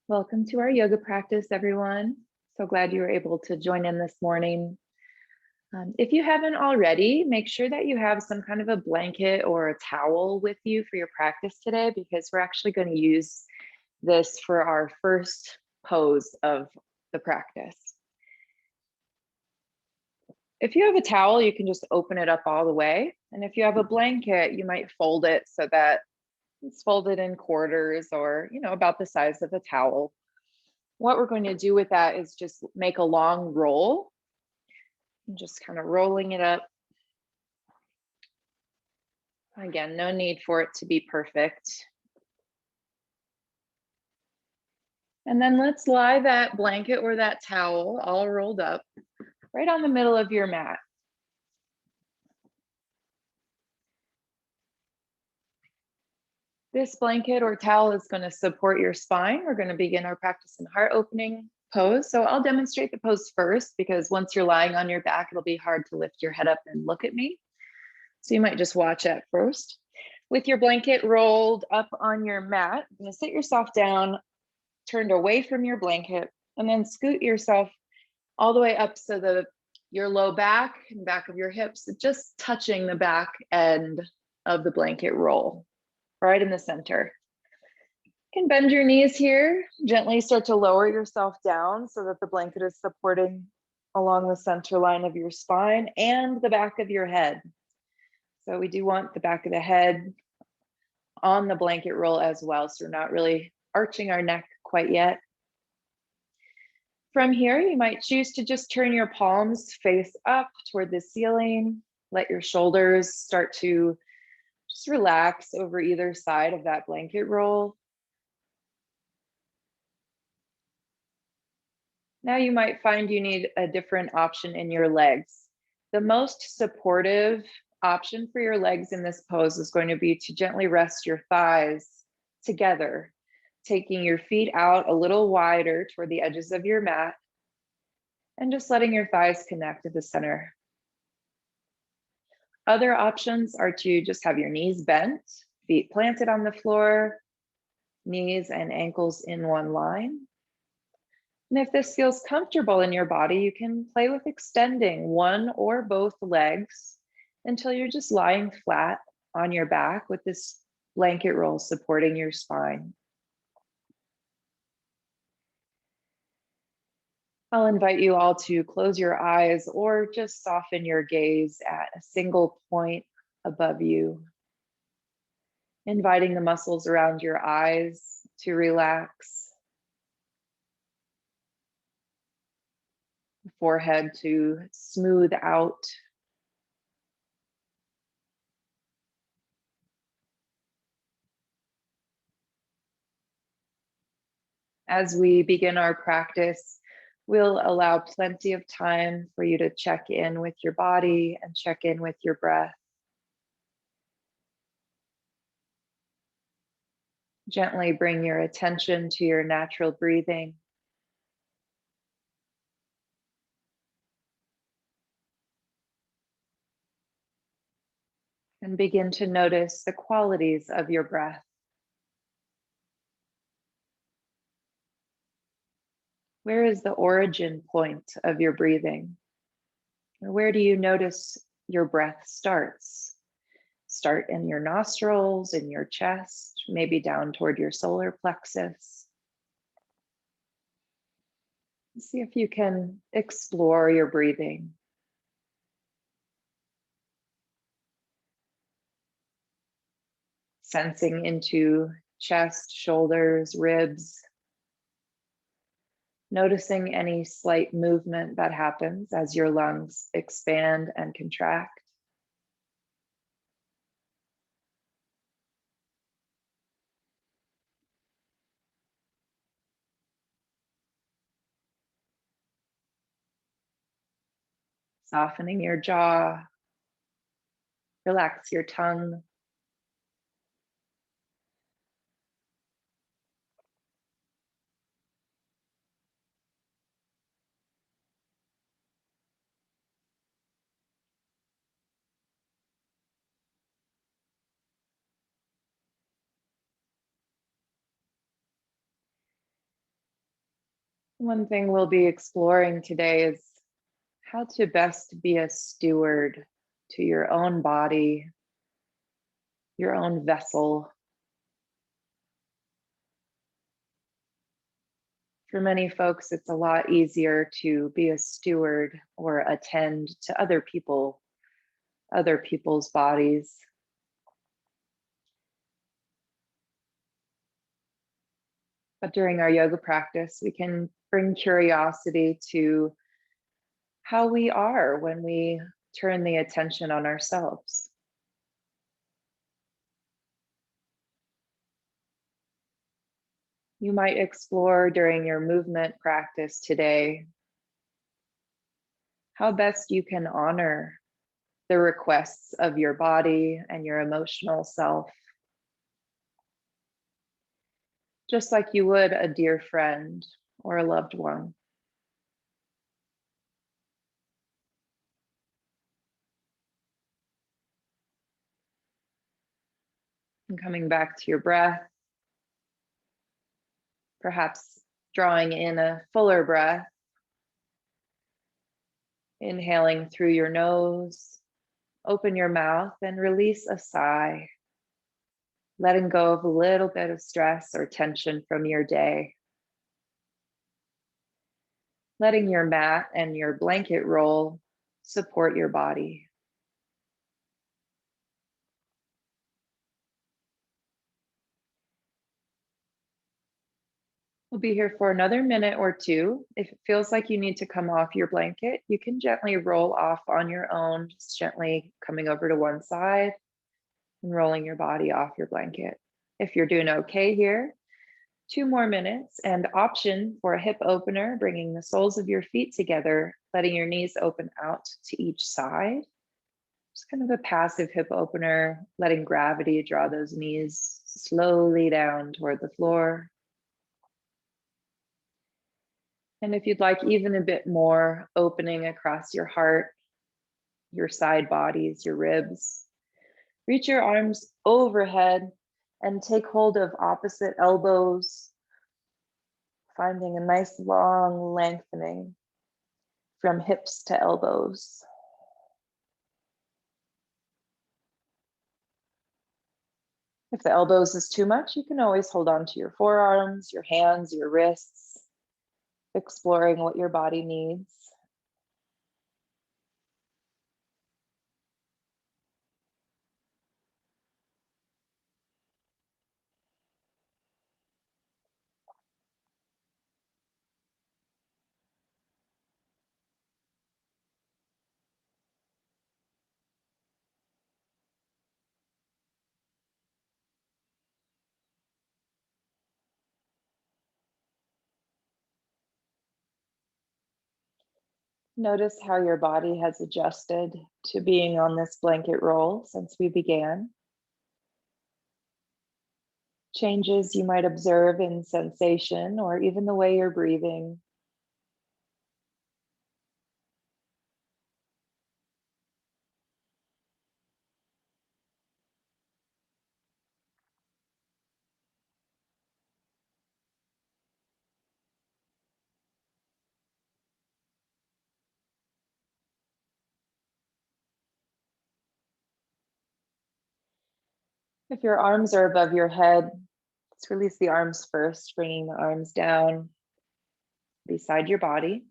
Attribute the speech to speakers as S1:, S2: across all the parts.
S1: Welcome to our yoga practice, everyone. So glad you were able to join in this morning. If you haven't already, make sure that you have some kind of a blanket or a towel with you for your practice today, because we're actually going to use this for our first pose of the practice. If you have a towel, you can just open it up all the way. And if you have a blanket, you might fold it so that it's folded in quarters or, about the size of a towel. What we're going to do with that is just make a long roll. I'm just kind of rolling it up. Again, no need for it to be perfect. And then let's lie that blanket or that towel all rolled up right on the middle of your mat. This blanket or towel is going to support your spine. We're going to begin our practice in heart opening pose. So I'll demonstrate the pose first, because once you're lying on your back, it'll be hard to lift your head up and look at me. So you might just watch that first. With your blanket rolled up on your mat, you're going to sit yourself down, turned away from your blanket, and then scoot yourself all the way up so your low back and back of your hips just touching the back end of the blanket roll, right in the center. You can bend your knees here, gently start to lower yourself down so that the blanket is supporting along the center line of your spine and the back of your head. So we do want the back of the head on the blanket roll as well, so we're not really arching our neck quite yet. From here, you might choose to just turn your palms face up toward the ceiling. Let your shoulders start to just relax over either side of that blanket roll. Now you might find you need a different option in your legs. The most supportive option for your legs in this pose is going to be to gently rest your thighs together, taking your feet out a little wider toward the edges of your mat and just letting your thighs connect to the center. Other options are to just have your knees bent, feet planted on the floor, knees and ankles in one line. And if this feels comfortable in your body, you can play with extending one or both legs until you're just lying flat on your back with this blanket roll supporting your spine. I'll invite you all to close your eyes or just soften your gaze at a single point above you, inviting the muscles around your eyes to relax, the forehead to smooth out, as we begin our practice. We'll allow plenty of time for you to check in with your body and check in with your breath. Gently bring your attention to your natural breathing. And begin to notice the qualities of your breath. Where is the origin point of your breathing? Or where do you notice your breath starts? Start in your nostrils, in your chest, maybe down toward your solar plexus. See if you can explore your breathing. Sensing into chest, shoulders, ribs. Noticing any slight movement that happens as your lungs expand and contract. Softening your jaw. Relax your tongue. One thing we'll be exploring today is how to best be a steward to your own body, your own vessel. For many folks, it's a lot easier to be a steward or attend to other people, other people's bodies. But during our yoga practice, we can bring curiosity to how we are when we turn the attention on ourselves. You might explore during your movement practice today how best you can honor the requests of your body and your emotional self, just like you would a dear friend or a loved one. And coming back to your breath, perhaps drawing in a fuller breath, inhaling through your nose, open your mouth and release a sigh, letting go of a little bit of stress or tension from your day. Letting your mat and your blanket roll support your body. We'll be here for another minute or two. If it feels like you need to come off your blanket, you can gently roll off on your own, just gently coming over to one side and rolling your body off your blanket. If you're doing okay here, 2 more minutes, and option for a hip opener, bringing the soles of your feet together, letting your knees open out to each side. Just kind of a passive hip opener, letting gravity draw those knees slowly down toward the floor. And if you'd like even a bit more opening across your heart, your side bodies, your ribs, reach your arms overhead and take hold of opposite elbows, finding a nice long lengthening from hips to elbows. If the elbows is too much, you can always hold on to your forearms, your hands, your wrists, exploring what your body needs. Notice how your body has adjusted to being on this blanket roll since we began. Changes you might observe in sensation or even the way you're breathing. If your arms are above your head, let's release the arms first, bringing the arms down beside your body.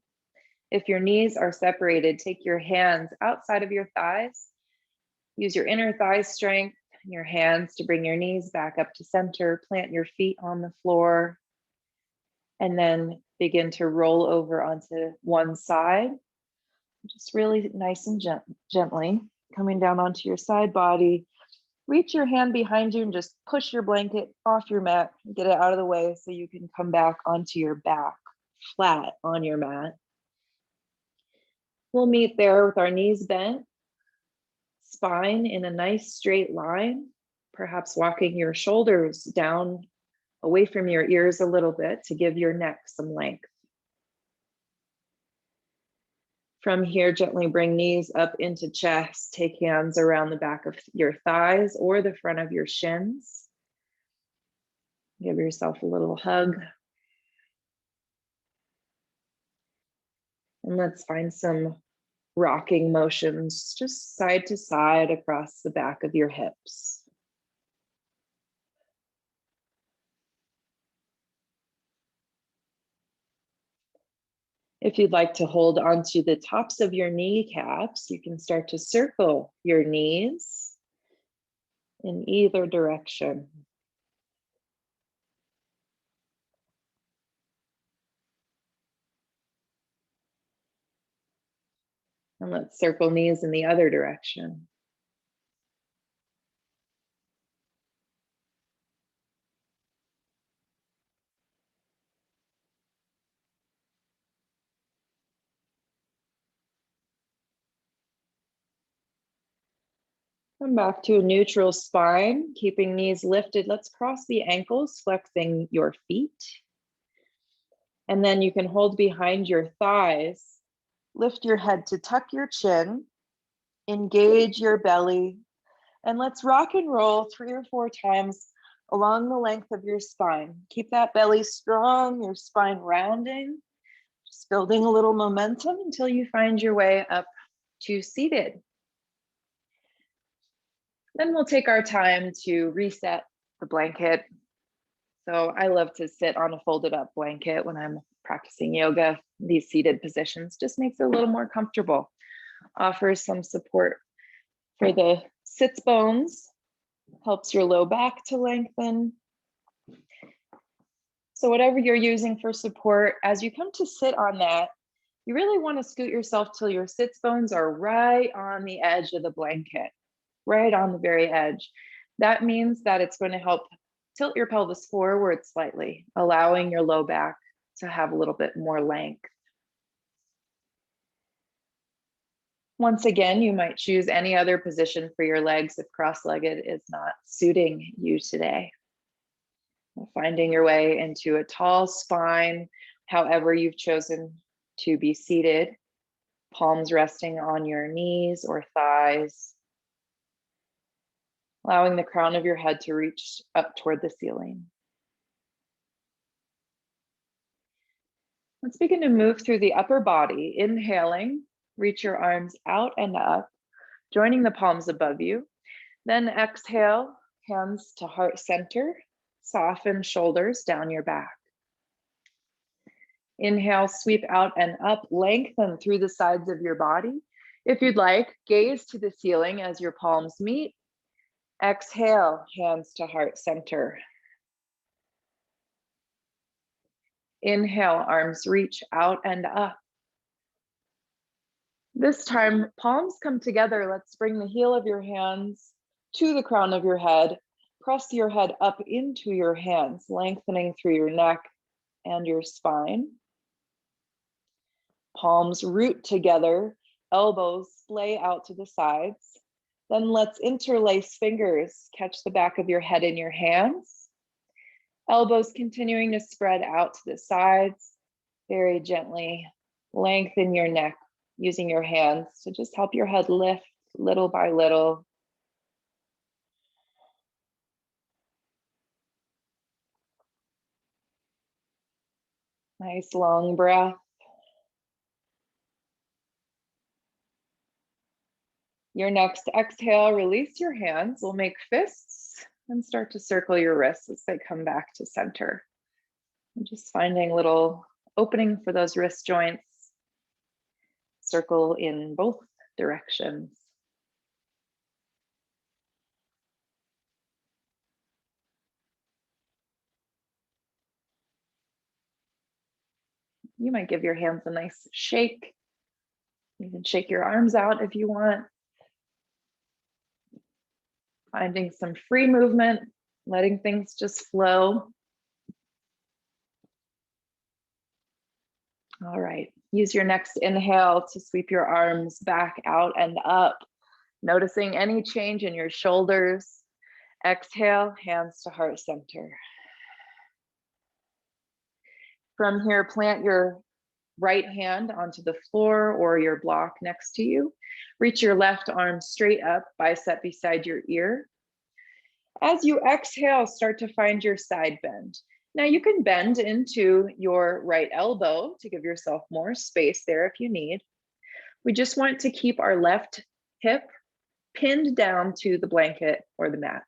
S1: If your knees are separated, take your hands outside of your thighs. Use your inner thigh strength and your hands to bring your knees back up to center. Plant your feet on the floor and then begin to roll over onto one side. Just really nice and gently coming down onto your side body. Reach your hand behind you and just push your blanket off your mat, get it out of the way so you can come back onto your back, flat on your mat. We'll meet there with our knees bent, spine in a nice straight line, perhaps walking your shoulders down away from your ears a little bit to give your neck some length. From here, gently bring knees up into chest. Take hands around the back of your thighs or the front of your shins. Give yourself a little hug. And let's find some rocking motions, just side to side across the back of your hips. If you'd like to hold onto the tops of your kneecaps, you can start to circle your knees in either direction. And let's circle knees in the other direction. Come back to a neutral spine, keeping knees lifted. Let's cross the ankles, flexing your feet. And then you can hold behind your thighs. Lift your head to tuck your chin, engage your belly, and let's rock and roll 3 or 4 times along the length of your spine. Keep that belly strong, your spine rounding, just building a little momentum until you find your way up to seated. Then we'll take our time to reset the blanket. So I love to sit on a folded up blanket when I'm practicing yoga. These seated positions just makes it a little more comfortable. Offers some support for the sits bones, helps your low back to lengthen. So whatever you're using for support, as you come to sit on that, you really want to scoot yourself till your sits bones are right on the edge of the blanket, right on the very edge. That means that it's going to help tilt your pelvis forward slightly, allowing your low back to have a little bit more length. Once again, you might choose any other position for your legs if cross-legged is not suiting you today. Finding your way into a tall spine, however you've chosen to be seated, palms resting on your knees or thighs, allowing the crown of your head to reach up toward the ceiling. Let's begin to move through the upper body. Inhaling, reach your arms out and up, joining the palms above you. Then exhale, hands to heart center, soften shoulders down your back. Inhale, sweep out and up, lengthen through the sides of your body. If you'd like, gaze to the ceiling as your palms meet. Exhale, hands to heart center. Inhale, arms reach out and up. This time, palms come together. Let's bring the heel of your hands to the crown of your head. Press your head up into your hands, lengthening through your neck and your spine. Palms root together, elbows splay out to the sides. Then let's interlace fingers, catch the back of your head in your hands. Elbows continuing to spread out to the sides. Very gently lengthen your neck using your hands to just help your head lift little by little. Nice long breath. Your next exhale, release your hands. We'll make fists and start to circle your wrists as they come back to center. And just finding a little opening for those wrist joints. Circle in both directions. You might give your hands a nice shake. You can shake your arms out if you want. Finding some free movement, letting things just flow. All right, use your next inhale to sweep your arms back out and up, noticing any change in your shoulders. Exhale, hands to heart center. From here, plant your right hand onto the floor or your block next to you. Reach your left arm straight up, bicep beside your ear. As you exhale, start to find your side bend. Now you can bend into your right elbow to give yourself more space there if you need. We just want to keep our left hip pinned down to the blanket or the mat.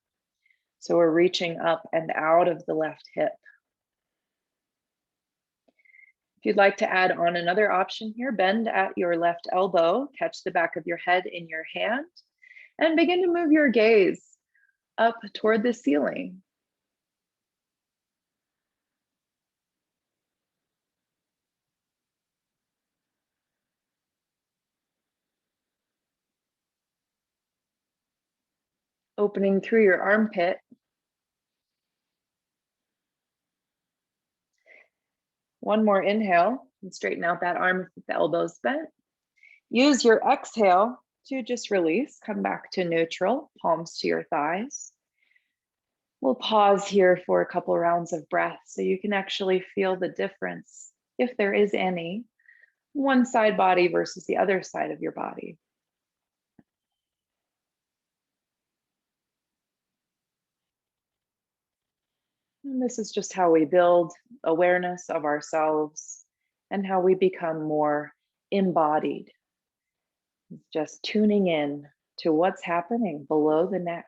S1: So we're reaching up and out of the left hip. If you'd like to add on another option here, bend at your left elbow, catch the back of your head in your hand, and begin to move your gaze up toward the ceiling. Opening through your armpit. One more inhale and straighten out that arm if the elbow's bent. Use your exhale to just release, come back to neutral, palms to your thighs. We'll pause here for a couple rounds of breath so you can actually feel the difference, if there is any, one side body versus the other side of your body. And this is just how we build awareness of ourselves and how we become more embodied. Just tuning in to what's happening below the neck.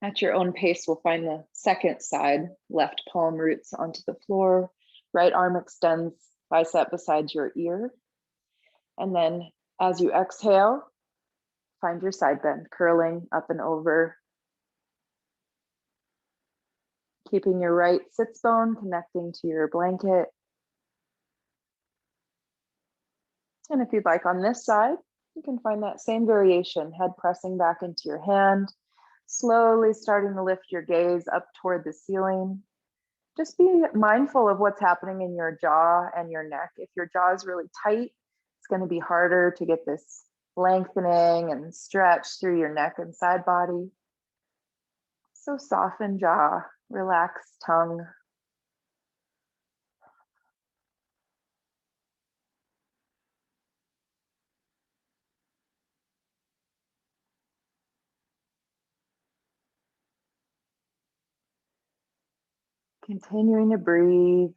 S1: At your own pace, we'll find the second side, left palm roots onto the floor, right arm extends, bicep beside your ear. And then as you exhale, find your side bend, curling up and over. Keeping your right sits bone connecting to your blanket. And if you'd like on this side, you can find that same variation, head pressing back into your hand, slowly starting to lift your gaze up toward the ceiling. Just be mindful of what's happening in your jaw and your neck. If your jaw is really tight, it's going to be harder to get this lengthening and stretch through your neck and side body. So soften jaw, relax tongue. Continuing to breathe.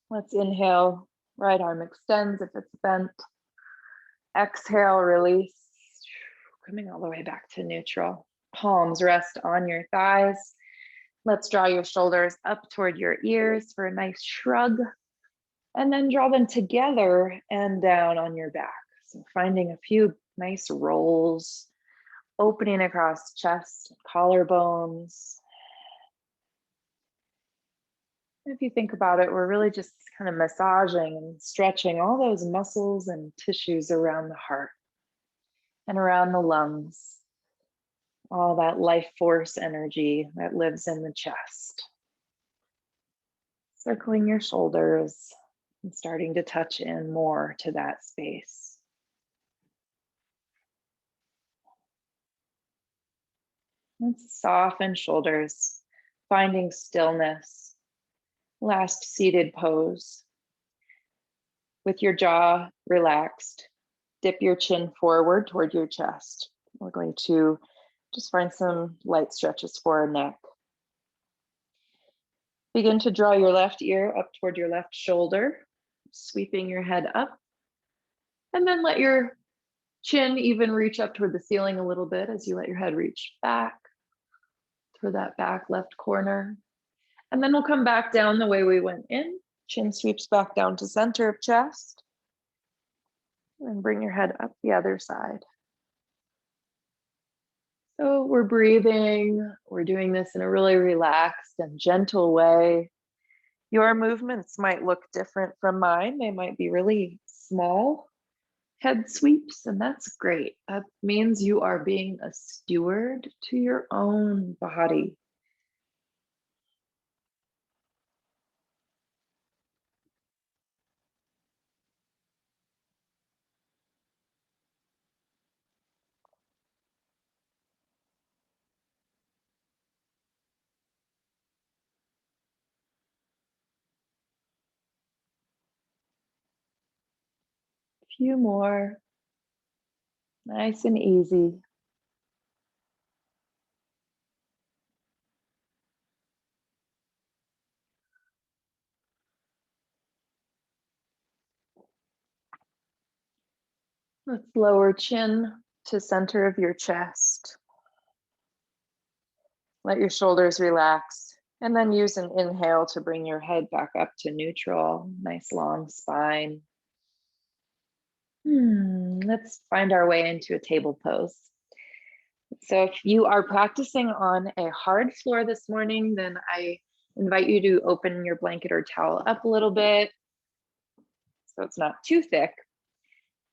S1: Let's inhale, right arm extends if it's bent. Exhale, release, coming all the way back to neutral. Palms rest on your thighs. Let's draw your shoulders up toward your ears for a nice shrug, and then draw them together and down on your back. So finding a few nice rolls, opening across chest, collarbones. If you think about it, we're really just kind of massaging and stretching all those muscles and tissues around the heart and around the lungs, all that life force energy that lives in the chest. Circling your shoulders and starting to touch in more to that space. Let's soften shoulders, finding stillness. Last seated pose. With your jaw relaxed, dip your chin forward toward your chest. We're going to just find some light stretches for our neck. Begin to draw your left ear up toward your left shoulder, sweeping your head up. And then let your chin even reach up toward the ceiling a little bit as you let your head reach back toward that back left corner. And then we'll come back down the way we went in. Chin sweeps back down to center of chest. And bring your head up the other side. So we're breathing. We're doing this in a really relaxed and gentle way. Your movements might look different from mine. They might be really small head sweeps, and that's great. That means you are being a steward to your own body. If Few more. Nice and easy. Let's lower chin to center of your chest. Let your shoulders relax, and then use an inhale to bring your head back up to neutral. Nice long spine. Let's find our way into a table pose. So if you are practicing on a hard floor this morning, then I invite you to open your blanket or towel up a little bit so it's not too thick,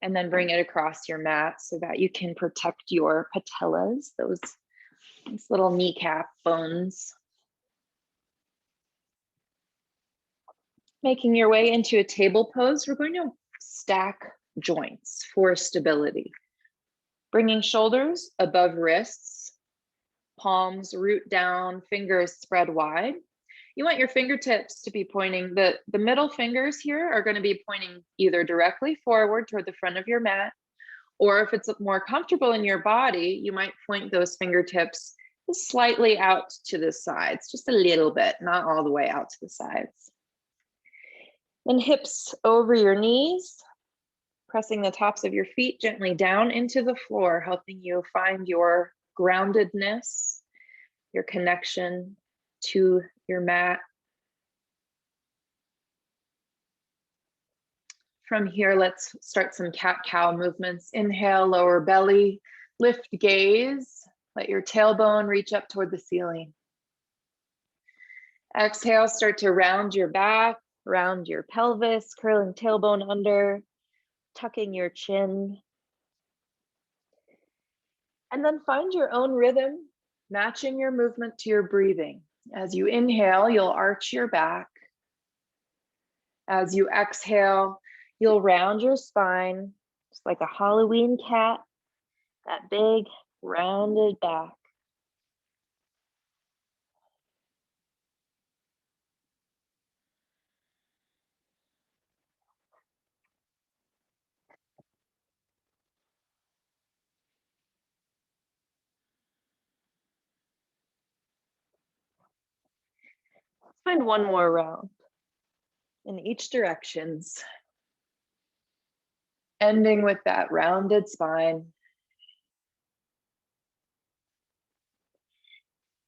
S1: and then bring it across your mat so that you can protect your patellas, those little kneecap bones. Making your way into a table pose, we're going to stack joints for stability. Bringing shoulders above wrists, palms root down, fingers spread wide. You want your fingertips to be pointing, the middle fingers here are going to be pointing either directly forward toward the front of your mat, or if it's more comfortable in your body, you might point those fingertips slightly out to the sides, just a little bit, not all the way out to the sides. Then hips over your knees, pressing the tops of your feet gently down into the floor, helping you find your groundedness, your connection to your mat. From here, let's start some cat-cow movements. Inhale, lower belly, lift gaze, let your tailbone reach up toward the ceiling. Exhale, start to round your back, round your pelvis, curling tailbone under, tucking your chin. And then find your own rhythm, matching your movement to your breathing. As you inhale, you'll arch your back. As you exhale, you'll round your spine, just like a Halloween cat, that big rounded back. Let's find one more round in each directions, ending with that rounded spine.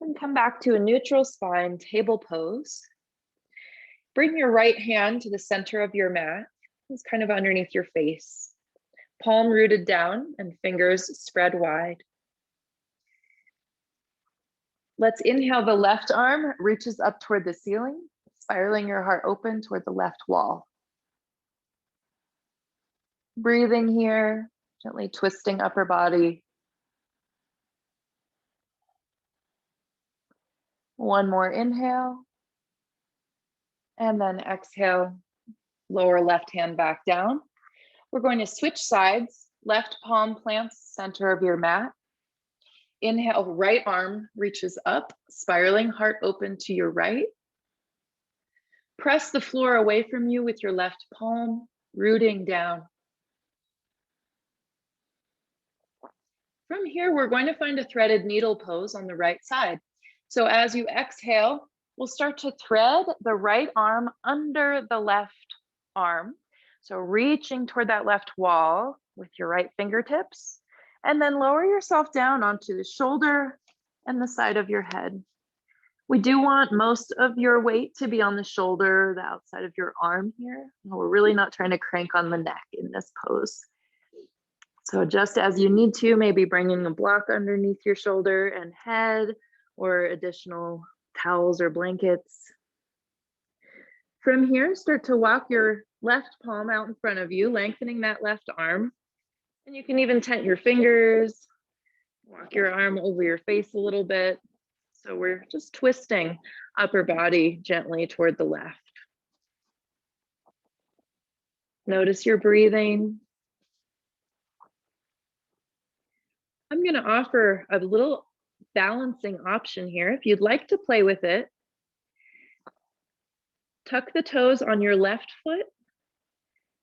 S1: And come back to a neutral spine table pose. Bring your right hand to the center of your mat. It's kind of underneath your face. Palm rooted down and fingers spread wide. Let's inhale, the left arm reaches up toward the ceiling, spiraling your heart open toward the left wall. Breathing here, gently twisting upper body. One more inhale. And then exhale, lower left hand back down. We're going to switch sides. Left palm plants center of your mat. Inhale, right arm reaches up, spiraling heart open to your right. Press the floor away from you with your left palm, rooting down. From here, we're going to find a threaded needle pose on the right side. So as you exhale, we'll start to thread the right arm under the left arm. So reaching toward that left wall with your right fingertips, and then lower yourself down onto the shoulder and the side of your head. We do want most of your weight to be on the shoulder, the outside of your arm here. We're really not trying to crank on the neck in this pose. So just as you need to, maybe bringing a block underneath your shoulder and head, or additional towels or blankets. From here, start to walk your left palm out in front of you, lengthening that left arm. And you can even tent your fingers, walk your arm over your face a little bit. So we're just twisting upper body gently toward the left. Notice your breathing. I'm going to offer a little balancing option here. If you'd like to play with it, tuck the toes on your left foot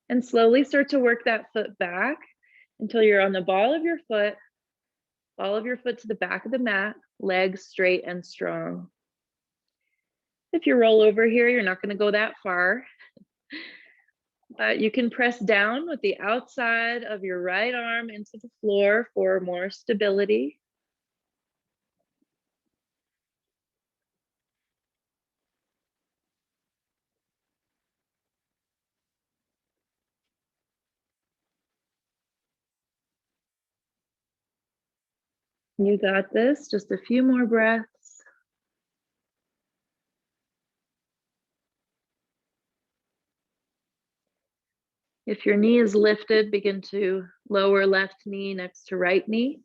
S1: And slowly start to work that foot back until you're on the ball of your foot to the back of the mat, legs straight and strong. If you roll over here, you're not going to go that far, but you can press down with the outside of your right arm into the floor for more stability. You got this. Just a few more breaths. If your knee is lifted, begin to lower left knee next to right knee.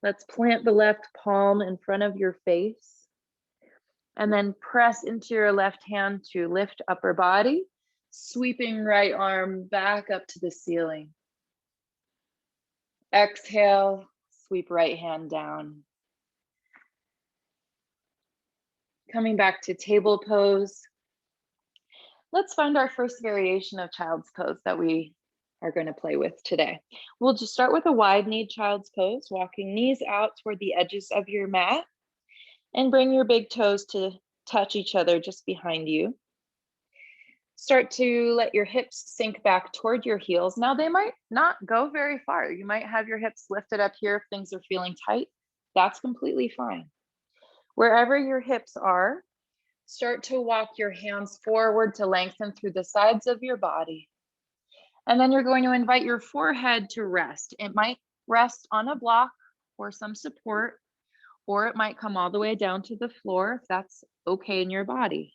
S1: Let's plant the left palm in front of your face. And then press into your left hand to lift upper body, sweeping right arm back up to the ceiling. Exhale, sweep right hand down. Coming back to table pose. Let's find our first variation of child's pose that we are going to play with today. We'll just start with a wide-kneed child's pose, walking knees out toward the edges of your mat, and bring your big toes to touch each other just behind you. Start to let your hips sink back toward your heels. Now, they might not go very far. You might have your hips lifted up here if things are feeling tight. That's completely fine. Wherever your hips are, start to walk your hands forward to lengthen through the sides of your body. And then you're going to invite your forehead to rest. It might rest on a block or some support, or it might come all the way down to the floor if that's okay in your body.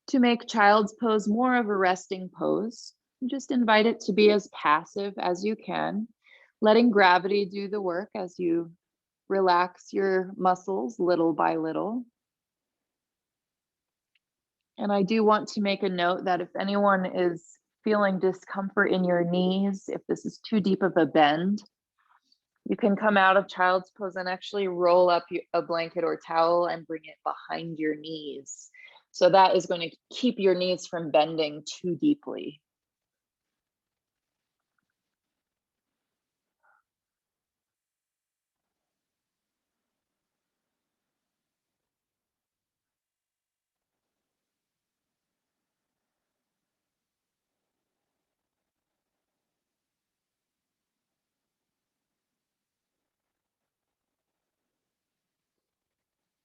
S1: To make child's pose more of a resting pose, just invite it to be as passive as you can, letting gravity do the work as you relax your muscles little by little. And I do want to make a note that if anyone is feeling discomfort in your knees, if this is too deep of a bend, you can come out of child's pose and actually roll up a blanket or towel and bring it behind your knees. So that is going to keep your knees from bending too deeply.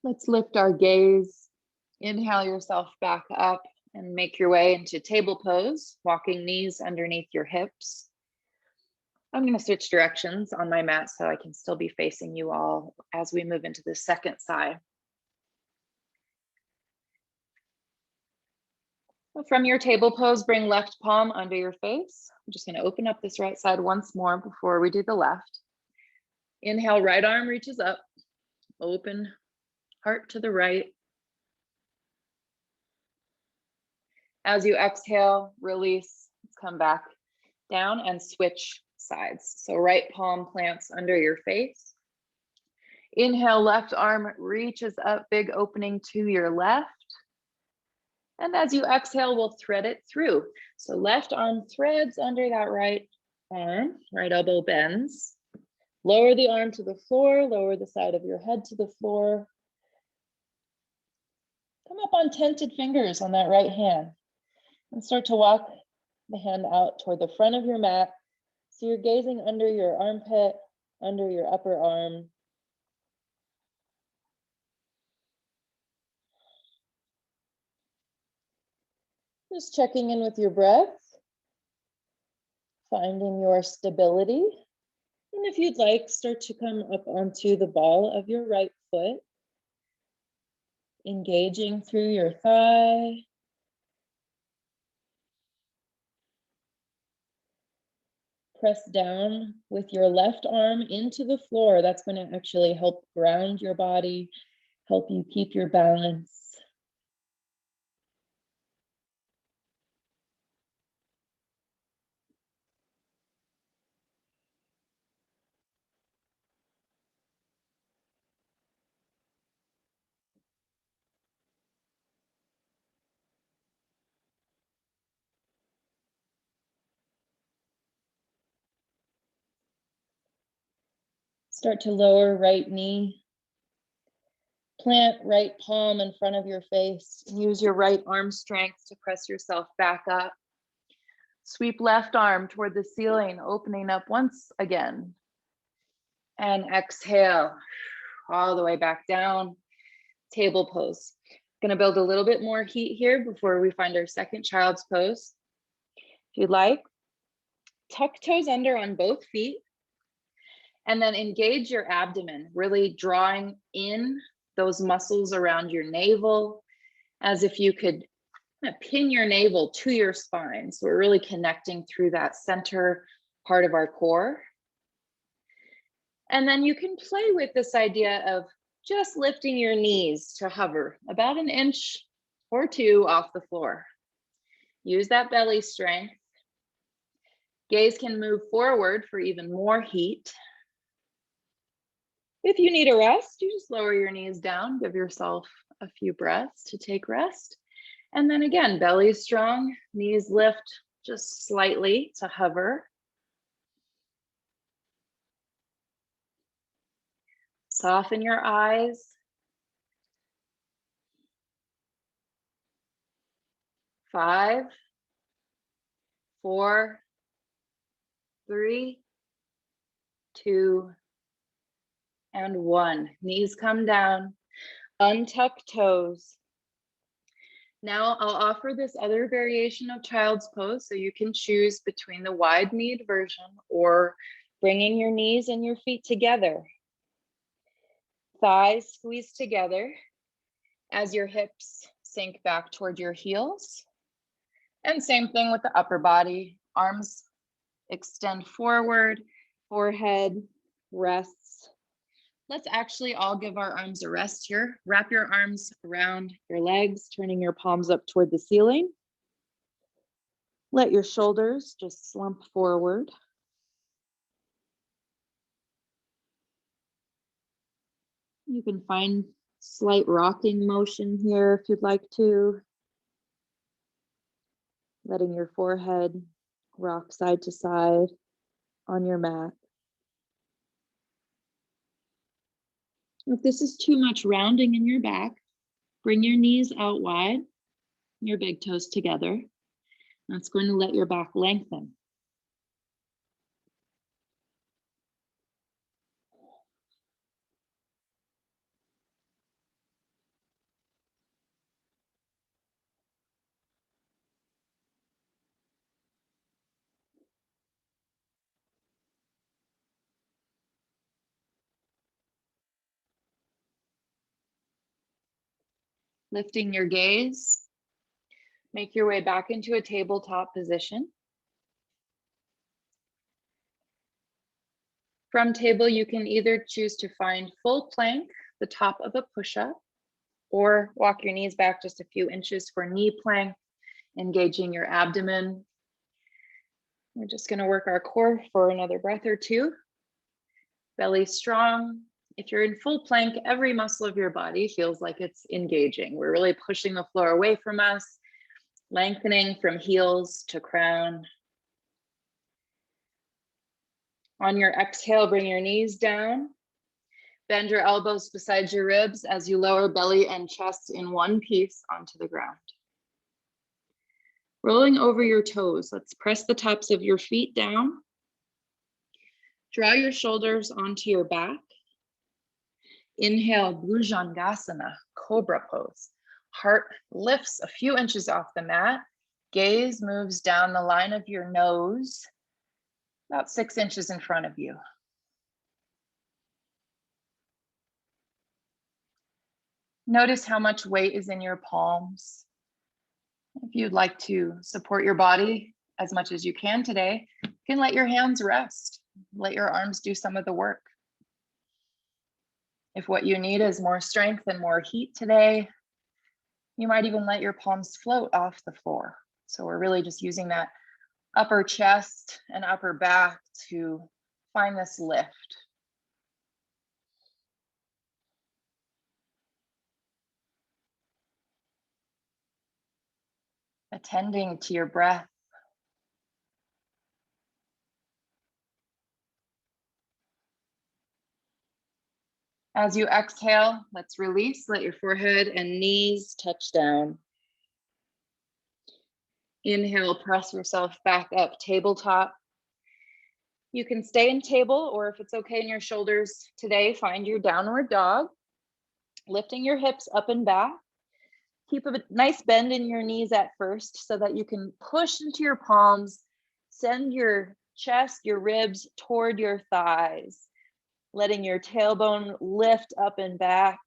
S1: Let's lift our gaze. Inhale yourself back up and make your way into table pose, walking knees underneath your hips. I'm going to switch directions on my mat so I can still be facing you all as we move into the second side. From your table pose, bring left palm under your face. I'm just going to open up this right side once more before we do the left. Inhale, right arm reaches up. Open heart to the right. As you exhale, release. Let's come back down and switch sides. So right palm plants under your face. Inhale, left arm reaches up, big opening to your left. And as you exhale, we'll thread it through. So left arm threads under that right arm, right elbow bends. Lower the arm to the floor, lower the side of your head to the floor. Come up on tented fingers on that right hand and start to walk the hand out toward the front of your mat. So you're gazing under your armpit, under your upper arm. Just checking in with your breath, finding your stability. And if you'd like, start to come up onto the ball of your right foot, engaging through your thigh. Press down with your left arm into the floor. That's going to actually help ground your body, help you keep your balance. Start to lower right knee. Plant right palm in front of your face. Use your right arm strength to press yourself back up. Sweep left arm toward the ceiling, opening up once again. And exhale all the way back down. Table pose. Gonna build a little bit more heat here before we find our second child's pose. If you'd like, tuck toes under on both feet. And then engage your abdomen, really drawing in those muscles around your navel, as if you could pin your navel to your spine. So we're really connecting through that center part of our core. And then you can play with this idea of just lifting your knees to hover about an inch or two off the floor. Use that belly strength. Gaze can move forward for even more heat. If you need a rest, you just lower your knees down, give yourself a few breaths to take rest. And then again, belly strong, knees lift just slightly to hover. Soften your eyes. Five, 4, 3, 2, and 1. Knees come down, untuck toes. Now I'll offer this other variation of child's pose, so you can choose between the wide kneed version or bringing your knees and your feet together. Thighs squeeze together as your hips sink back toward your heels. And same thing with the upper body, arms extend forward, forehead rests. Let's actually all give our arms a rest here. Wrap your arms around your legs, turning your palms up toward the ceiling. Let your shoulders just slump forward. You can find slight rocking motion here if you'd like to. Letting your forehead rock side to side on your mat. If this is too much rounding in your back, bring your knees out wide, your big toes together. That's going to let your back lengthen. Lifting your gaze, make your way back into a tabletop position. From table, you can either choose to find full plank, the top of a push-up, or walk your knees back just a few inches for knee plank, engaging your abdomen. We're just going to work our core for another breath or two. Belly strong. If you're in full plank, every muscle of your body feels like it's engaging. We're really pushing the floor away from us, lengthening from heels to crown. On your exhale, bring your knees down. Bend your elbows beside your ribs as you lower belly and chest in one piece onto the ground. Rolling over your toes, let's press the tops of your feet down. Draw your shoulders onto your back. Inhale, Brujangasana, Cobra pose. Heart lifts a few inches off the mat. Gaze moves down the line of your nose, about 6 inches in front of you. Notice how much weight is in your palms. If you'd like to support your body as much as you can today, you can let your hands rest. Let your arms do some of the work. If what you need is more strength and more heat today, you might even let your palms float off the floor. So we're really just using that upper chest and upper back to find this lift. Attending to your breath. As you exhale, let's release. Let your forehead and knees touch down. Inhale, press yourself back up, tabletop. You can stay in table, or if it's okay in your shoulders today, find your downward dog. Lifting your hips up and back. Keep a nice bend in your knees at first so that you can push into your palms. Send your chest, your ribs toward your thighs, letting your tailbone lift up and back.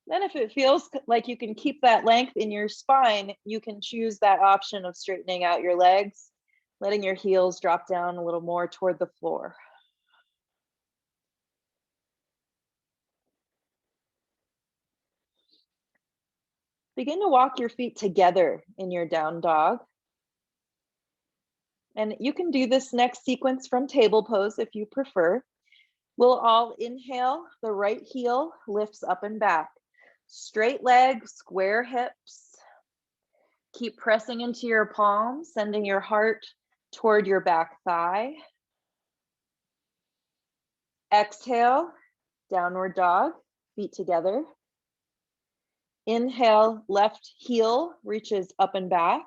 S1: Then if it feels like you can keep that length in your spine, you can choose that option of straightening out your legs, letting your heels drop down a little more toward the floor. Begin to walk your feet together in your down dog. And you can do this next sequence from table pose if you prefer. We'll all inhale, the right heel lifts up and back. Straight leg, square hips. Keep pressing into your palms, sending your heart toward your back thigh. Exhale, downward dog, feet together. Inhale, left heel reaches up and back.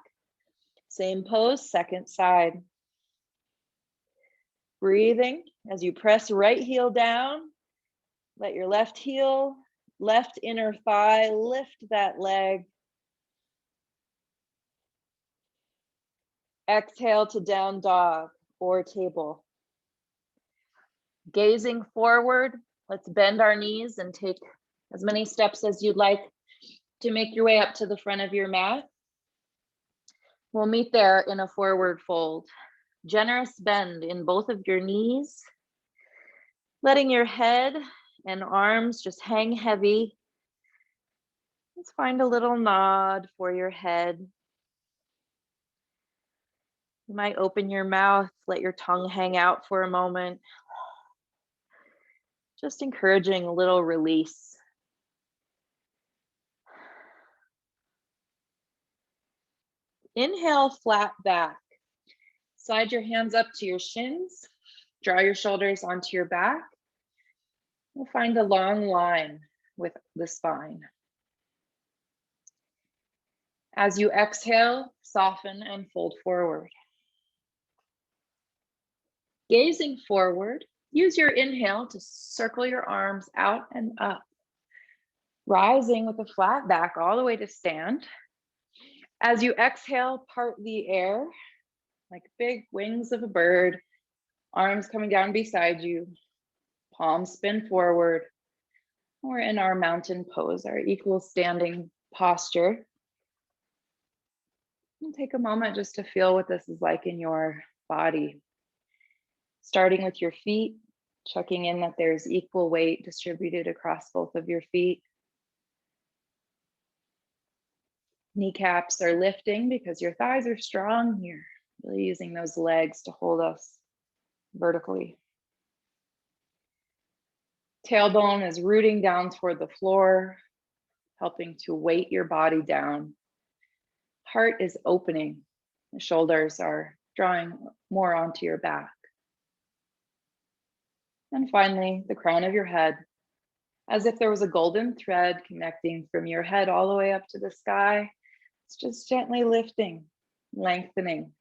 S1: Same pose, second side. Breathing as you press right heel down. Let your left heel, left inner thigh, lift that leg. Exhale to down dog or table. Gazing forward, let's bend our knees and take as many steps as you'd like to make your way up to the front of your mat. We'll meet there in a forward fold. Generous bend in both of your knees, letting your head and arms just hang heavy. Let's find a little nod for your head. You might open your mouth, let your tongue hang out for a moment. Just encouraging a little release. Inhale, flat back. Slide your hands up to your shins. Draw your shoulders onto your back. We'll find a long line with the spine. As you exhale, soften and fold forward. Gazing forward, use your inhale to circle your arms out and up. Rising with a flat back all the way to stand. As you exhale, part the air like big wings of a bird, arms coming down beside you, palms spin forward. We're in our mountain pose, our equal standing posture. And take a moment just to feel what this is like in your body. Starting with your feet, checking in that there's equal weight distributed across both of your feet. Kneecaps are lifting because your thighs are strong here, really using those legs to hold us vertically. Tailbone is rooting down toward the floor, helping to weight your body down. Heart is opening. The shoulders are drawing more onto your back. And finally, the crown of your head, as if there was a golden thread connecting from your head all the way up to the sky. It's just gently lifting, lengthening.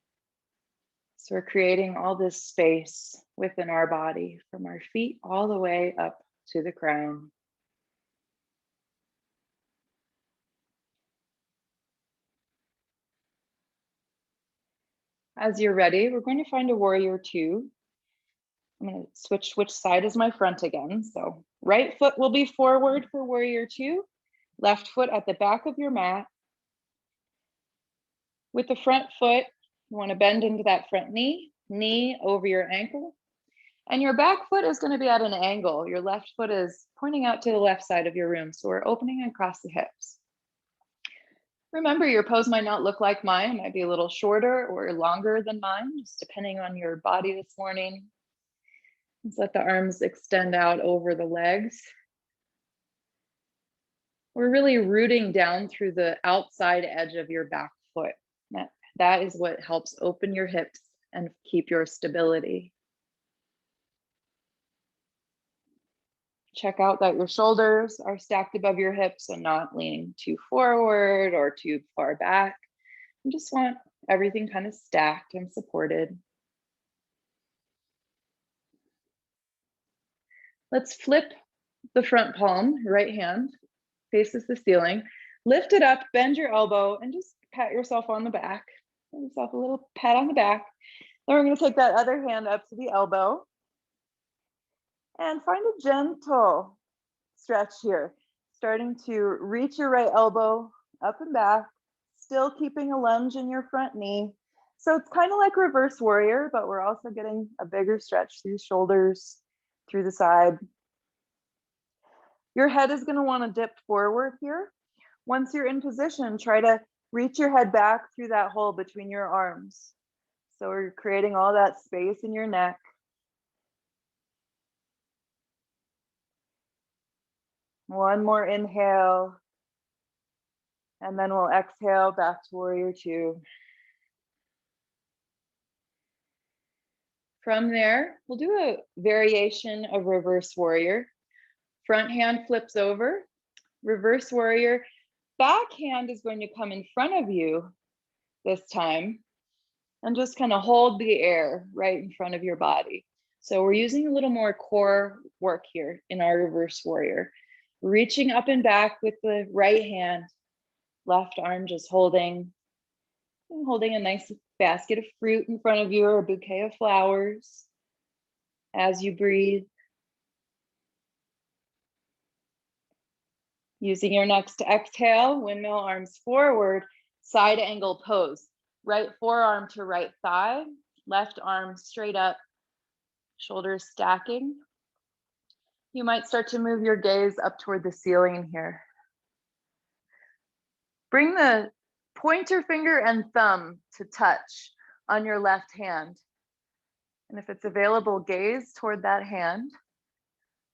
S1: So we're creating all this space within our body from our feet all the way up to the crown. As you're ready, we're going to find a warrior two. I'm going to switch which side is my front again. So right foot will be forward for warrior two, left foot at the back of your mat. With the front foot, you want to bend into that front knee, knee over your ankle, and your back foot is going to be at an angle. Your left foot is pointing out to the left side of your room. So we're opening across the hips. Remember, your pose might not look like mine. It might be a little shorter or longer than mine, just depending on your body this morning. Let's let the arms extend out over the legs. We're really rooting down through the outside edge of your back foot. That is what helps open your hips and keep your stability. Check out that your shoulders are stacked above your hips and not leaning too forward or too far back. You just want everything kind of stacked and supported. Let's flip the front palm, right hand faces the ceiling. Lift it up, bend your elbow, and just pat yourself on the back. Give yourself a little pat on the back. Then we're going to take that other hand up to the elbow and find a gentle stretch here. Starting to reach your right elbow up and back, still keeping a lunge in your front knee. So it's kind of like reverse warrior, but we're also getting a bigger stretch through the shoulders, through the side. Your head is going to want to dip forward here. Once you're in position, try to reach your head back through that hole between your arms. So we're creating all that space in your neck. One more inhale. And then we'll exhale back to warrior two. From there, we'll do a variation of reverse warrior. Front hand flips over, reverse warrior. Back hand is going to come in front of you this time and just kind of hold the air right in front of your body. So we're using a little more core work here in our reverse warrior. Reaching up and back with the right hand, left arm just holding a nice basket of fruit in front of you or a bouquet of flowers as you breathe. Using your next exhale, windmill arms forward, side angle pose. Right forearm to right thigh, left arm straight up, shoulders stacking. You might start to move your gaze up toward the ceiling here. Bring the pointer finger and thumb to touch on your left hand. And if it's available, gaze toward that hand.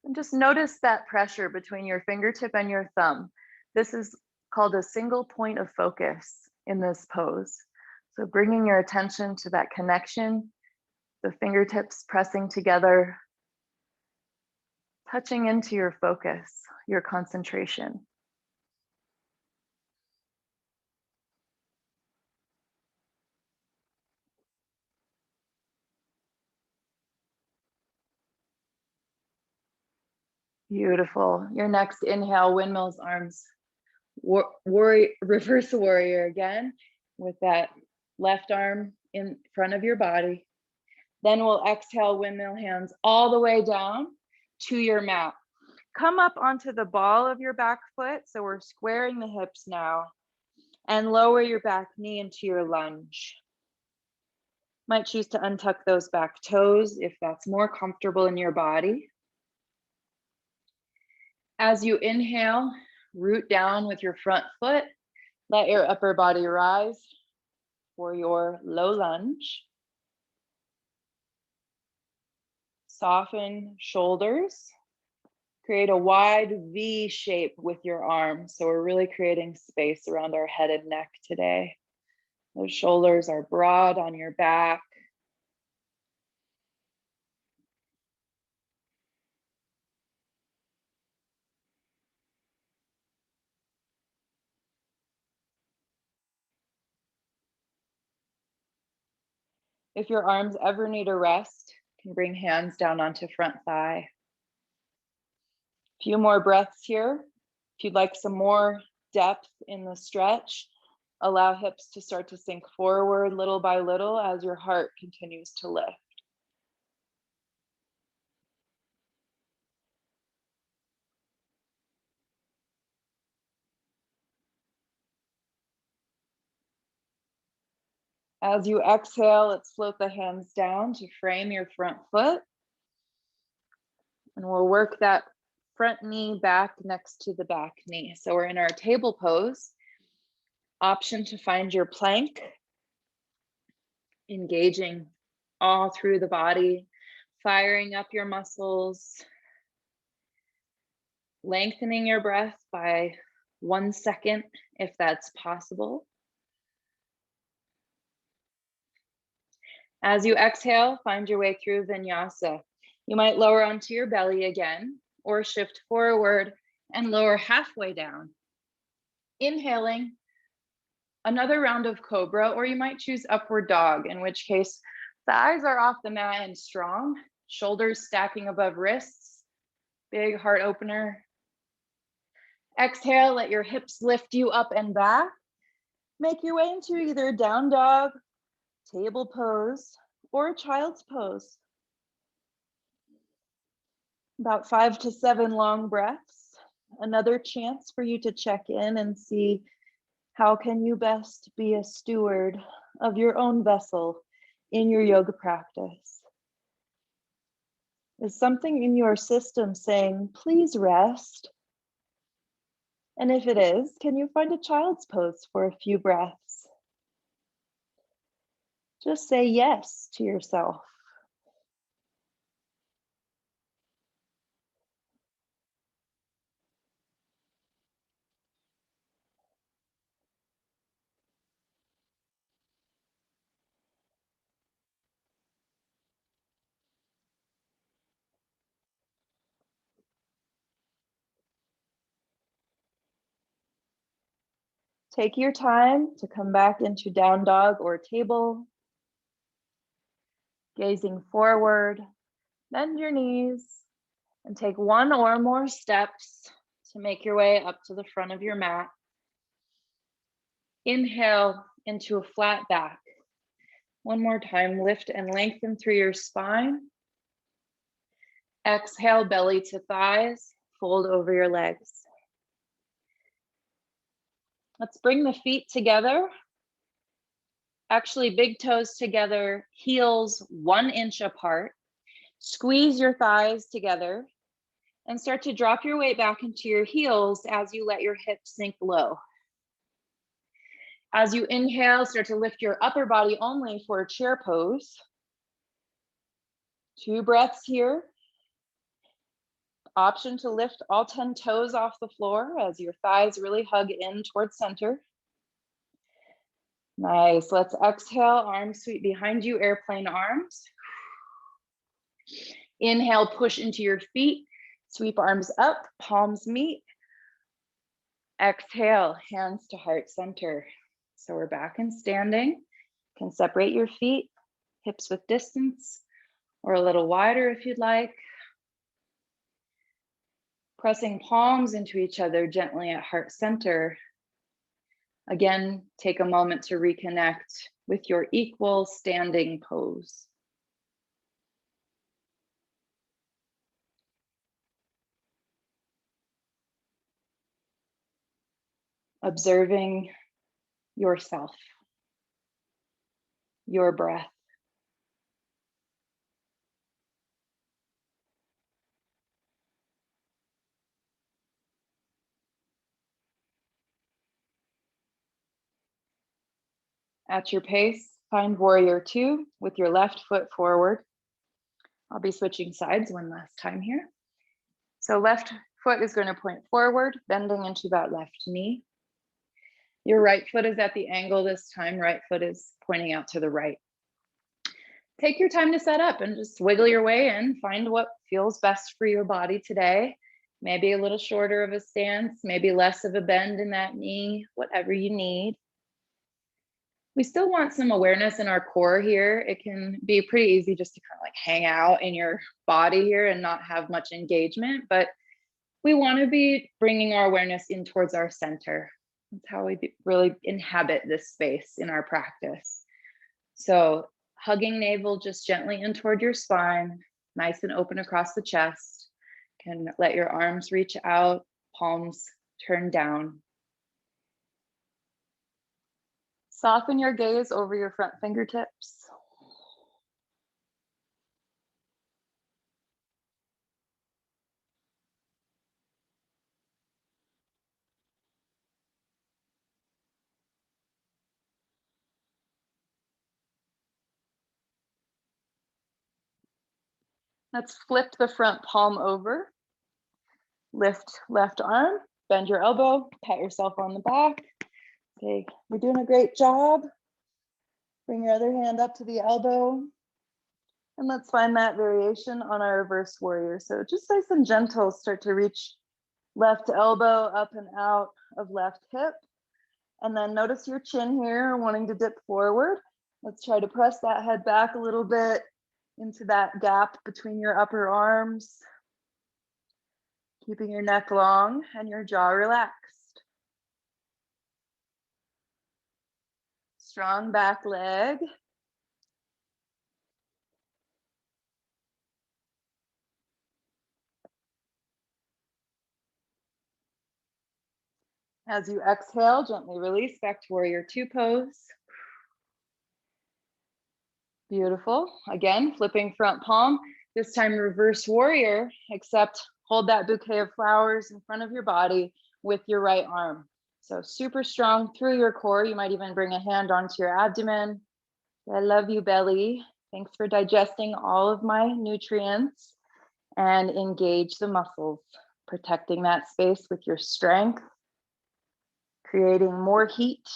S1: And just notice that pressure between your fingertip and your thumb. This is called a single point of focus in this pose. So bringing your attention to that connection, the fingertips pressing together, touching into your focus, your concentration. Beautiful. Your next inhale, windmills arms, reverse warrior again with that left arm in front of your body. Then we'll exhale, windmill hands all the way down to your mat. Come up onto the ball of your back foot. So we're squaring the hips now, and lower your back knee into your lunge. Might choose to untuck those back toes if that's more comfortable in your body. As you inhale, root down with your front foot. Let your upper body rise for your low lunge. Soften shoulders. Create a wide V shape with your arms. So we're really creating space around our head and neck today. Those shoulders are broad on your back. If your arms ever need a rest, you can bring hands down onto front thigh. A few more breaths here. If you'd like some more depth in the stretch, allow hips to start to sink forward little by little as your heart continues to lift. As you exhale, let's float the hands down to frame your front foot. And we'll work that front knee back next to the back knee. So we're in our table pose. Option to find your plank, engaging all through the body, firing up your muscles, lengthening your breath by 1 second if that's possible. As you exhale, find your way through vinyasa. You might lower onto your belly again, or shift forward and lower halfway down. Inhaling, another round of Cobra, or you might choose Upward Dog, in which case thighs are off the mat and strong, shoulders stacking above wrists, big heart opener. Exhale, let your hips lift you up and back. Make your way into either down dog, table pose, or child's pose. About 5 to 7 long breaths. Another chance for you to check in and see how can you best be a steward of your own vessel in your yoga practice. Is something in your system saying, please rest? And if it is, can you find a child's pose for a few breaths? Just say yes to yourself. Take your time to come back into down dog or table. Gazing forward, bend your knees, and take 1 or more steps to make your way up to the front of your mat. Inhale into a flat back. One more time, lift and lengthen through your spine. Exhale, belly to thighs, fold over your legs. Let's bring the feet together. Actually, big toes together, heels 1 inch apart. Squeeze your thighs together and start to drop your weight back into your heels as you let your hips sink low. As you inhale, start to lift your upper body only for a chair pose. 2 breaths here. Option to lift all 10 toes off the floor as your thighs really hug in towards center. Nice, let's exhale, arms sweep behind you, airplane arms. Inhale, push into your feet, sweep arms up, palms meet. Exhale, hands to heart center. So we're back in standing. You can separate your feet, hips with distance, or a little wider if you'd like. Pressing palms into each other gently at heart center. Again, take a moment to reconnect with your equal standing pose. Observing yourself, your breath. At your pace, find warrior 2 with your left foot forward. I'll be switching sides one last time here. So left foot is going to point forward, bending into that left knee. Your right foot is at the angle this time. Right foot is pointing out to the right. Take your time to set up and just wiggle your way in. Find what feels best for your body today. Maybe a little shorter of a stance, maybe less of a bend in that knee, whatever you need. We still want some awareness in our core here. It can be pretty easy just to kind of like hang out in your body here and not have much engagement, but we want to be bringing our awareness in towards our center. That's how we really inhabit this space in our practice. So hugging navel just gently in toward your spine, nice and open across the chest. Can let your arms reach out, palms turn down. Soften your gaze over your front fingertips. Let's flip the front palm over. Lift left arm, bend your elbow, pat yourself on the back. Okay, we're doing a great job. Bring your other hand up to the elbow. And let's find that variation on our reverse warrior. So just nice and gentle, start to reach left elbow up and out of left hip. And then notice your chin here, wanting to dip forward. Let's try to press that head back a little bit into that gap between your upper arms, keeping your neck long and your jaw relaxed. Strong back leg. As you exhale, gently release back to warrior two pose. Beautiful. Again, flipping front palm, this time reverse warrior, except hold that bouquet of flowers in front of your body with your right arm. So super strong through your core. You might even bring a hand onto your abdomen. I love you, belly. Thanks for digesting all of my nutrients, and engage the muscles, protecting that space with your strength, creating more heat.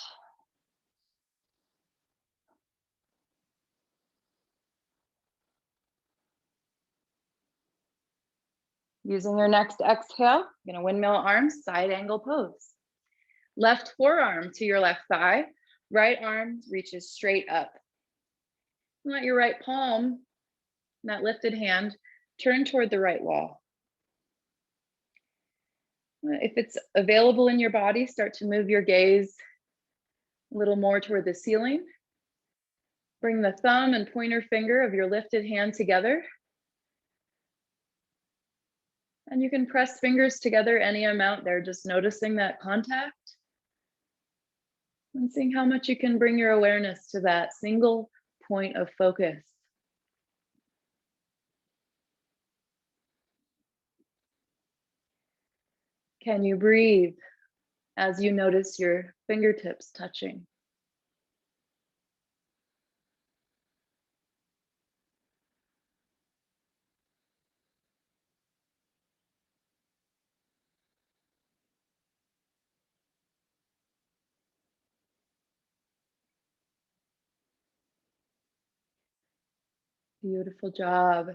S1: Using your next exhale, you're gonna windmill arms, side angle pose. Left forearm to your left thigh, right arm reaches straight up. Let your right palm, that lifted hand, turn toward the right wall. If it's available in your body, start to move your gaze a little more toward the ceiling. Bring the thumb and pointer finger of your lifted hand together. And you can press fingers together any amount there, just noticing that contact and seeing how much you can bring your awareness to that single point of focus. Can you breathe as you notice your fingertips touching? Beautiful job.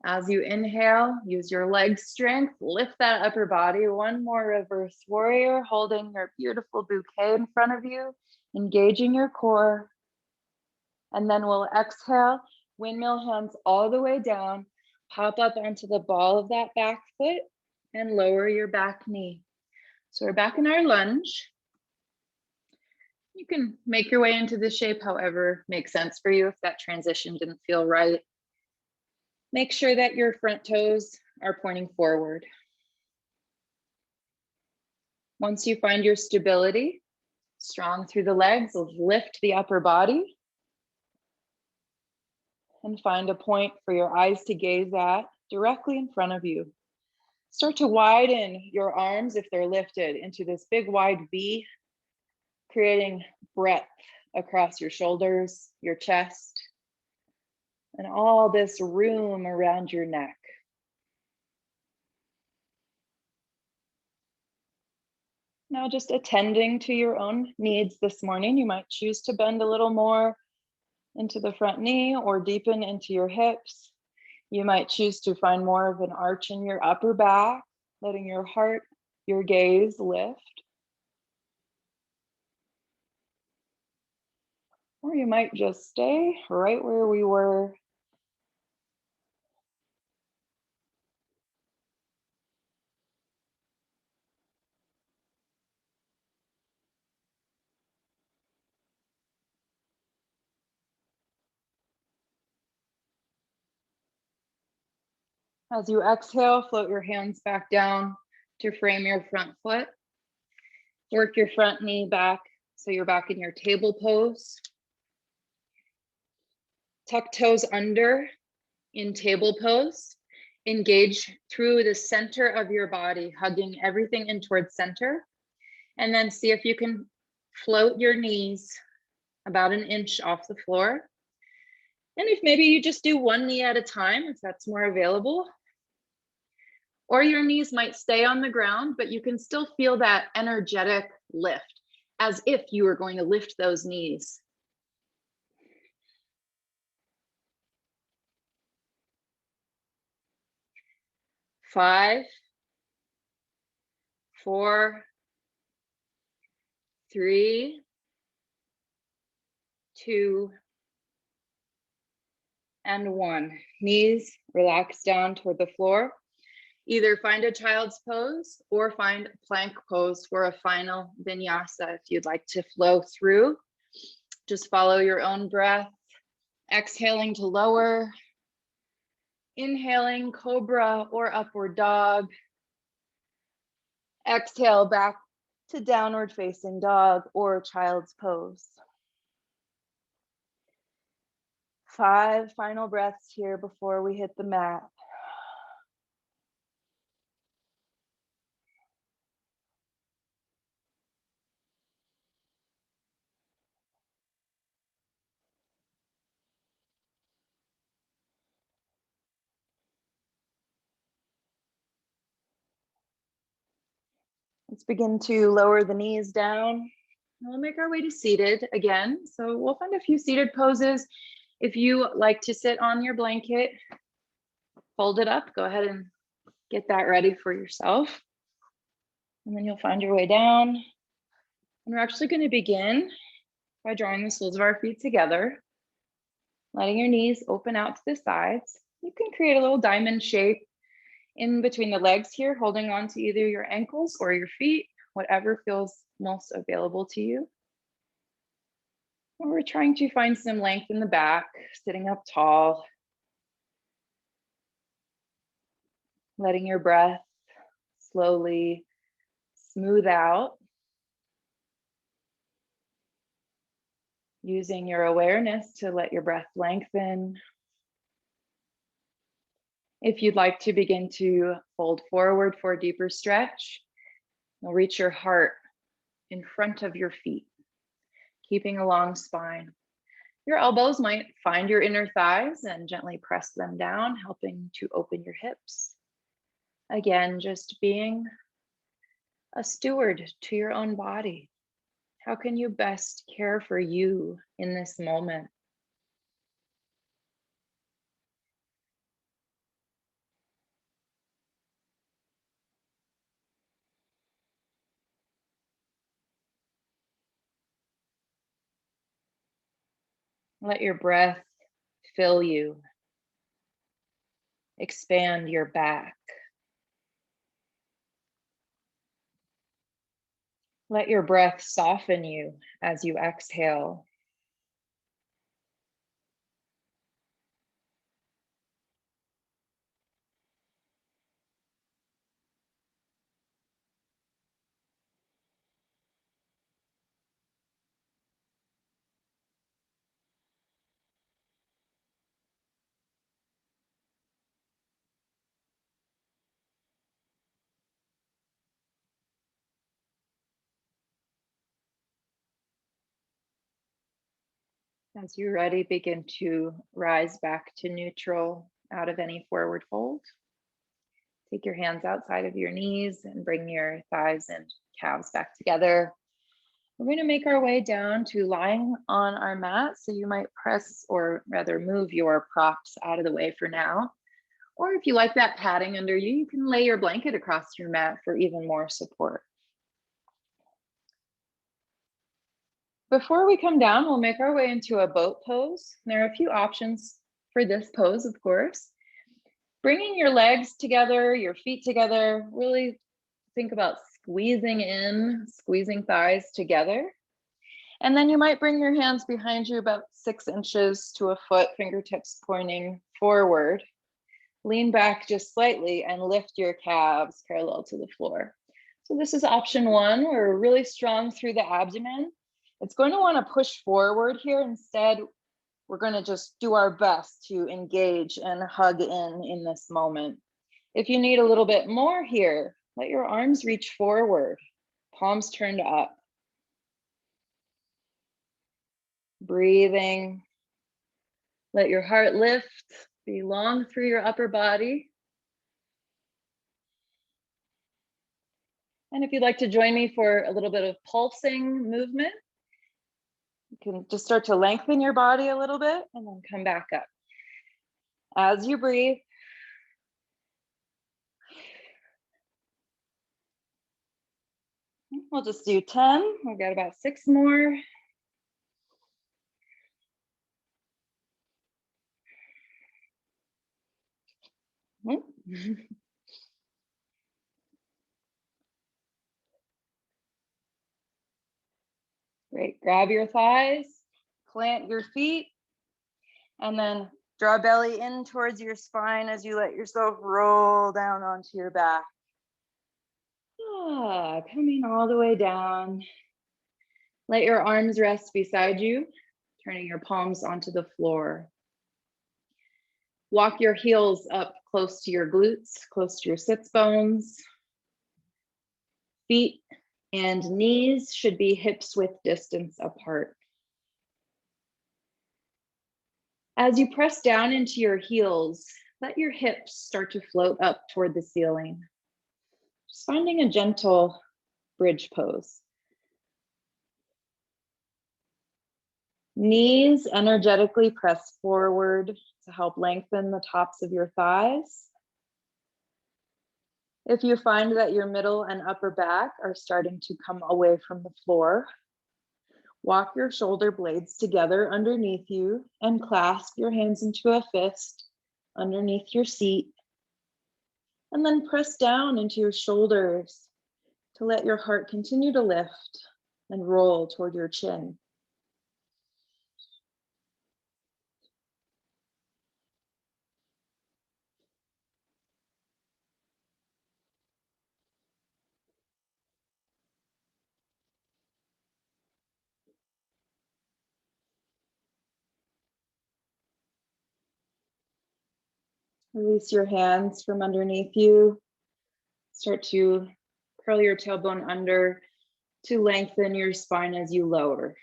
S1: As you inhale, use your leg strength, lift that upper body. One more reverse warrior, holding your beautiful bouquet in front of you, engaging your core. And then we'll exhale, windmill hands all the way down, pop up onto the ball of that back foot and lower your back knee. So we're back in our lunge. You can make your way into this shape however makes sense for you if that transition didn't feel right. Make sure that your front toes are pointing forward. Once you find your stability, strong through the legs, lift the upper body and find a point for your eyes to gaze at directly in front of you. Start to widen your arms if they're lifted into this big wide V, creating breadth across your shoulders, your chest, and all this room around your neck. Now just attending to your own needs this morning. You might choose to bend a little more into the front knee or deepen into your hips. You might choose to find more of an arch in your upper back, letting your heart, your gaze lift. Or you might just stay right where we were. As you exhale, float your hands back down to frame your front foot. Work your front knee back so you're back in your table pose. Tuck toes under in table pose. Engage through the center of your body, hugging everything in towards center. And then see if you can float your knees about an inch off the floor. And if maybe you just do one knee at a time, if that's more available. Or your knees might stay on the ground, but you can still feel that energetic lift as if you were going to lift those knees. 5, 4, 3, 2, and 1. Knees relax down toward the floor. Either find a child's pose or find plank pose for a final vinyasa if you'd like to flow through. Just follow your own breath, exhaling to lower, inhaling cobra or upward dog. Exhale back to downward facing dog or child's pose. 5 final breaths here before we hit the mat. Let's begin to lower the knees down. We'll make our way to seated again. So we'll find a few seated poses. If you like to sit on your blanket, fold it up, go ahead and get that ready for yourself. And then you'll find your way down. And we're actually going to begin by drawing the soles of our feet together, letting your knees open out to the sides. You can create a little diamond shape in between the legs here, holding on to either your ankles or your feet, whatever feels most available to you. And we're trying to find some length in the back, sitting up tall, letting your breath slowly smooth out, using your awareness to let your breath lengthen. If you'd like to begin to fold forward for a deeper stretch, you'll reach your heart in front of your feet, keeping a long spine. Your elbows might find your inner thighs and gently press them down, helping to open your hips. Again, just being a steward to your own body. How can you best care for you in this moment? Let your breath fill you. Expand your back. Let your breath soften you as you exhale. As you're ready, begin to rise back to neutral out of any forward fold. Take your hands outside of your knees and bring your thighs and calves back together. We're going to make our way down to lying on our mat. So you might press, or rather move your props out of the way for now. Or if you like that padding under you, you can lay your blanket across your mat for even more support. Before we come down, we'll make our way into a boat pose. There are a few options for this pose, of course. Bringing your legs together, your feet together, really think about squeezing thighs together. And then you might bring your hands behind you about 6 inches to a foot, fingertips pointing forward. Lean back just slightly and lift your calves parallel to the floor. So this is option 1. We're really strong through the abdomen. It's going to want to push forward here. Instead, we're going to just do our best to engage and hug in this moment. If you need a little bit more here, let your arms reach forward, palms turned up. Breathing. Let your heart lift, be long through your upper body. And if you'd like to join me for a little bit of pulsing movement, you can just start to lengthen your body a little bit and then come back up. As you breathe, We'll just do 10. We've got about 6 more. Great. Grab your thighs, plant your feet, and then draw belly in towards your spine as you let yourself roll down onto your back. Coming all the way down. Let your arms rest beside you, turning your palms onto the floor. Walk your heels up close to your glutes, close to your sits bones. Feet and knees should be hips width distance apart. As you press down into your heels, let your hips start to float up toward the ceiling. Just finding a gentle bridge pose. Knees energetically press forward to help lengthen the tops of your thighs. If you find that your middle and upper back are starting to come away from the floor, walk your shoulder blades together underneath you and clasp your hands into a fist underneath your seat. And then press down into your shoulders to let your heart continue to lift and roll toward your chin. Release your hands from underneath you. Start to curl your tailbone under to lengthen your spine as you lower.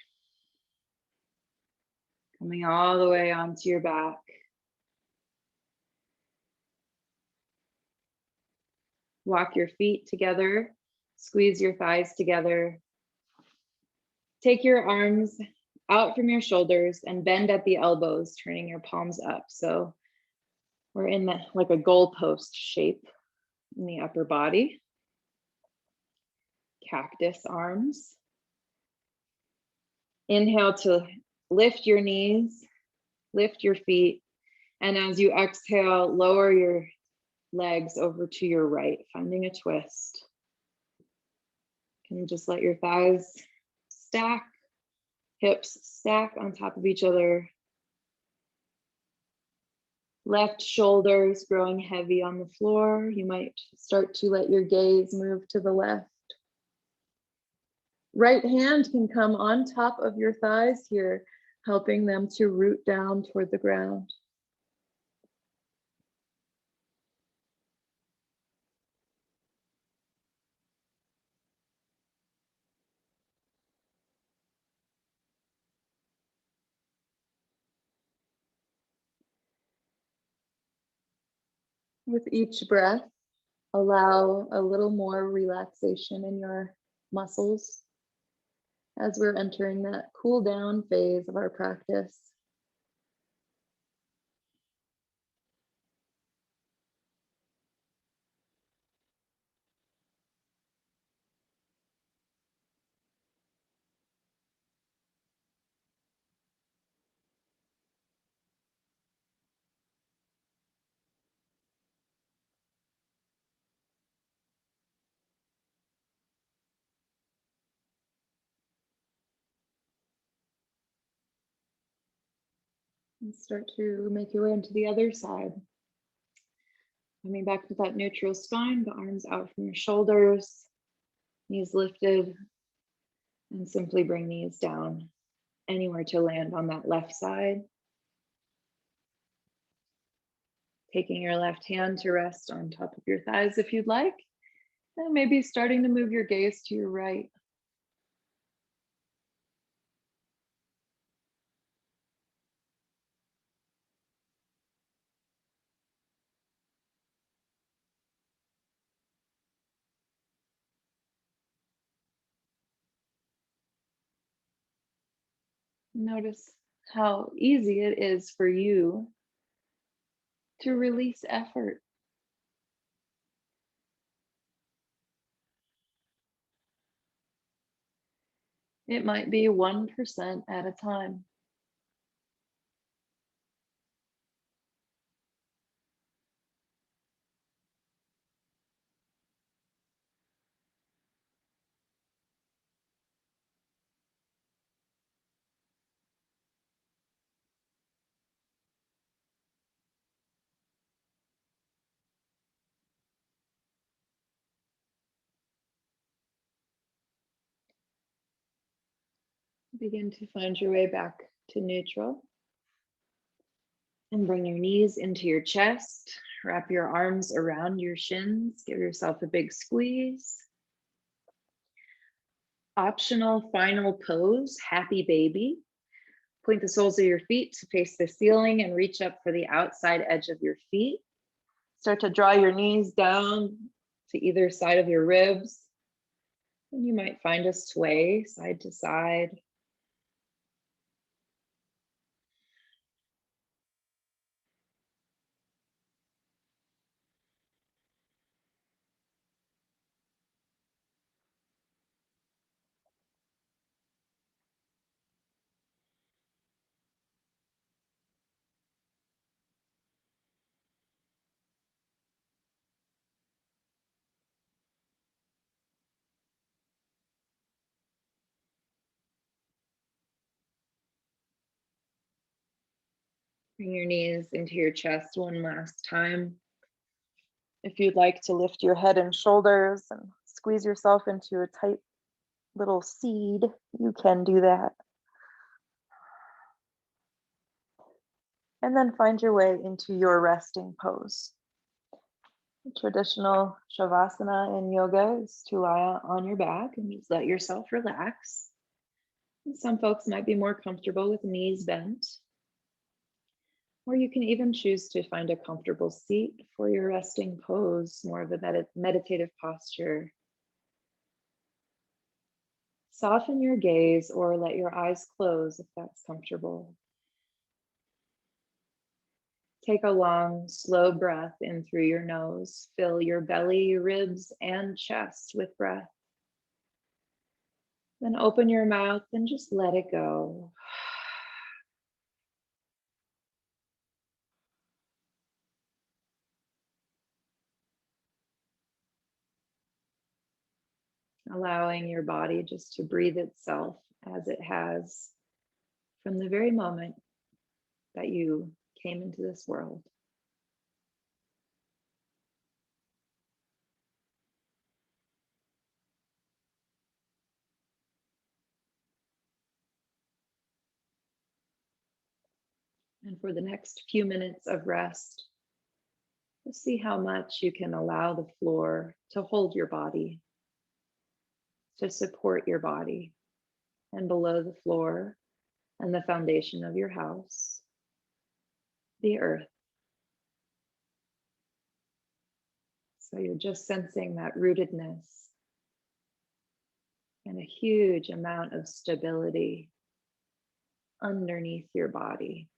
S1: Coming all the way onto your back. Walk your feet together, squeeze your thighs together. Take your arms out from your shoulders and bend at the elbows, turning your palms up. So we're in like a goalpost shape in the upper body. Cactus arms. Inhale to lift your knees, lift your feet. And as you exhale, lower your legs over to your right, finding a twist. Can you just let your thighs stack, hips stack on top of each other. Left shoulders growing heavy on the floor. You might start to let your gaze move to the left. Right hand can come on top of your thighs here, helping them to root down toward the ground. With each breath, allow a little more relaxation in your muscles as we're entering that cool down phase of our practice. And start to make your way into the other side. Coming back to that neutral spine, the arms out from your shoulders, knees lifted, and simply bring knees down anywhere to land on that left side. Taking your left hand to rest on top of your thighs if you'd like, and maybe starting to move your gaze to your right. Notice how easy it is for you to release effort. It might be 1% at a time. Begin to find your way back to neutral and bring your knees into your chest. Wrap your arms around your shins. Give yourself a big squeeze. Optional final pose, happy baby. Point the soles of your feet to face the ceiling and reach up for the outside edge of your feet. Start to draw your knees down to either side of your ribs. And you might find a sway side to side. Bring your knees into your chest one last time. If you'd like to lift your head and shoulders and squeeze yourself into a tight little seed, you can do that. And then find your way into your resting pose. The traditional Shavasana in yoga is to lie on your back and just let yourself relax. And some folks might be more comfortable with knees bent. Or you can even choose to find a comfortable seat for your resting pose, more of a meditative posture. Soften your gaze or let your eyes close if that's comfortable. Take a long, slow breath in through your nose. Fill your belly, ribs, and chest with breath. Then open your mouth and just let it go. Allowing your body just to breathe itself as it has from the very moment that you came into this world. And for the next few minutes of rest, just see how much you can allow the floor to hold your body, to support your body, and below the floor and the foundation of your house, the earth. So you're just sensing that rootedness and a huge amount of stability underneath your body.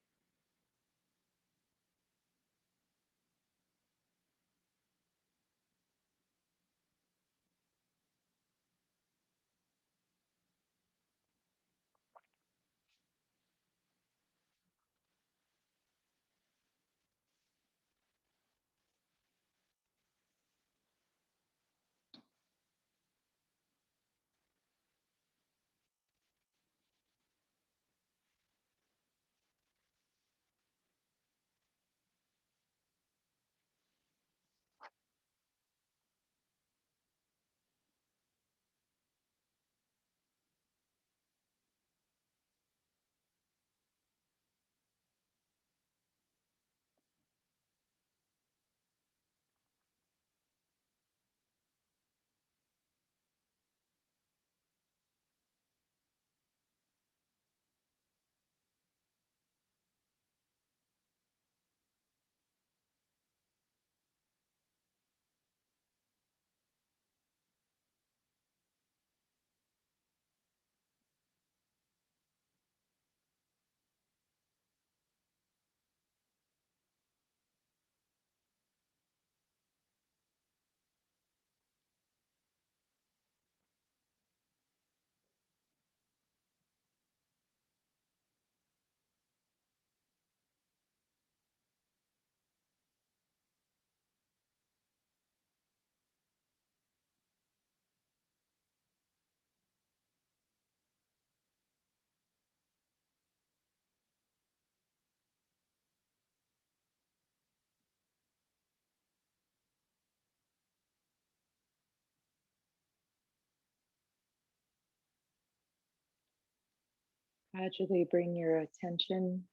S1: Gradually bring your attention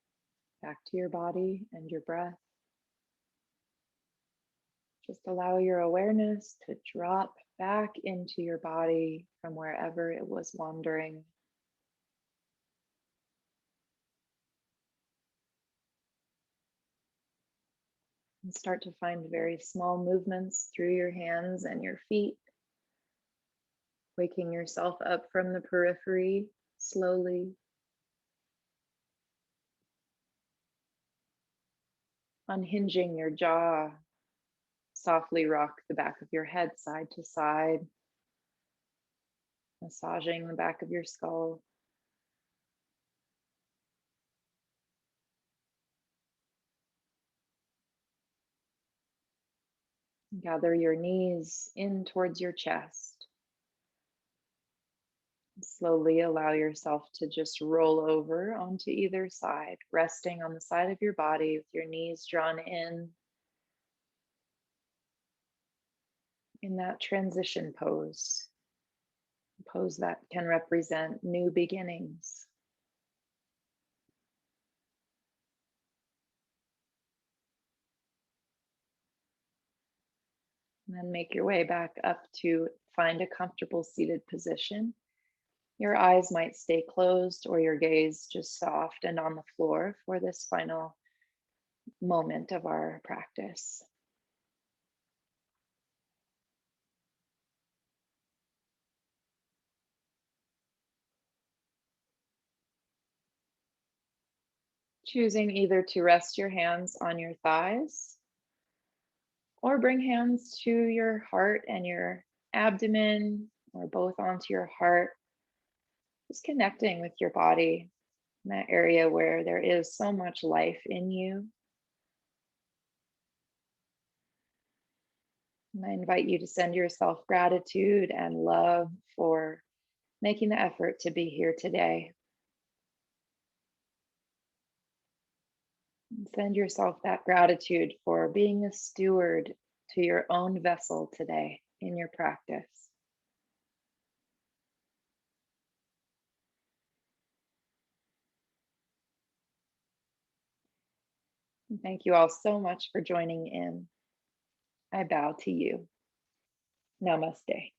S1: back to your body and your breath. Just allow your awareness to drop back into your body from wherever it was wandering. And start to find very small movements through your hands and your feet, waking yourself up from the periphery slowly. Unhinging your jaw, softly rock the back of your head side to side, massaging the back of your skull. Gather your knees in towards your chest. Slowly allow yourself to just roll over onto either side, resting on the side of your body with your knees drawn in that transition pose, a pose that can represent new beginnings. And then make your way back up to find a comfortable seated position. Your eyes might stay closed or your gaze just soft and on the floor for this final moment of our practice. Choosing either to rest your hands on your thighs or bring hands to your heart and your abdomen, or both onto your heart, just connecting with your body in that area where there is so much life in you. And I invite you to send yourself gratitude and love for making the effort to be here today. And send yourself that gratitude for being a steward to your own vessel today in your practice. And thank you all so much for joining in. I bow to you. Namaste.